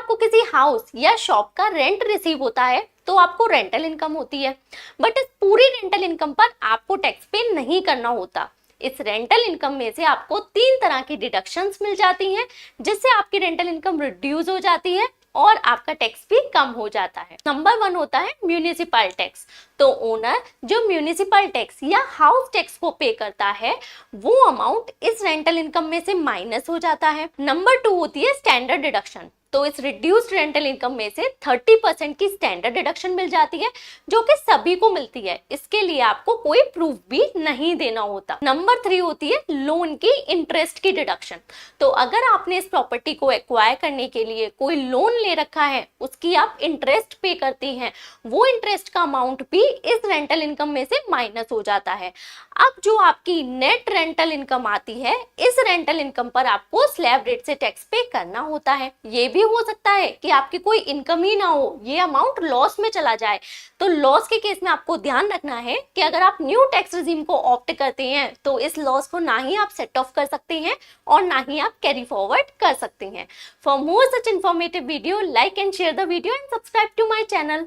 आपको किसी हाउस या शॉप का रेंट रिसीव होता है तो आपको रेंटल इनकम होती है, बट इस पूरी रेंटल इनकम पर आपको टैक्स पे नहीं करना होता। इस रेंटल इनकम में से आपको 3 तरह की डिडक्शंस मिल जाती हैं, जिससे आपकी रेंटल इनकम रिड्यूस हो जाती है और आपका टैक्स भी कम हो जाता है। नंबर 1 होता है म्यूनिसिपल टैक्स। तो ओनर जो म्यूनिसिपल टैक्स या हाउस टैक्स को पे करता है वो अमाउंट इस रेंटल इनकम में से माइनस हो जाता है। नंबर 2 होती है स्टैंडर्ड डिडक्शन। तो इस रिड्यूस्ड रेंटल इनकम में से 30% की स्टैंडर्ड डिडक्शन मिल जाती है, जो कि सभी को मिलती है। इसके लिए आपको कोई प्रूफ भी नहीं देना होता। नंबर 3 होती है लोन की इंटरेस्ट की डिडक्शन। तो अगर आपने इस प्रॉपर्टी को एक्वायर करने के लिए कोई लोन ले रखा है, उसकी आप इंटरेस्ट पे करती हैं, वो इंटरेस्ट का अमाउंट भी इस रेंटल इनकम में से माइनस हो जाता है। अब जो आपकी नेट रेंटल इनकम आती है, इस रेंटल इनकम पर आपको स्लैब रेट से टैक्स पे करना होता है। ये भी हो सकता है कि आपकी कोई इनकम ही ना हो, ये अमाउंट लॉस में चला जाए। तो लॉस के केस में आपको ध्यान रखना है कि अगर आप न्यू टैक्स रिजीम को ऑप्ट करते हैं तो इस लॉस को ना ही आप सेट ऑफ कर सकते हैं और ना ही आप कैरी फॉरवर्ड कर सकते हैं। For more such informative video, like and share the video and subscribe to my channel.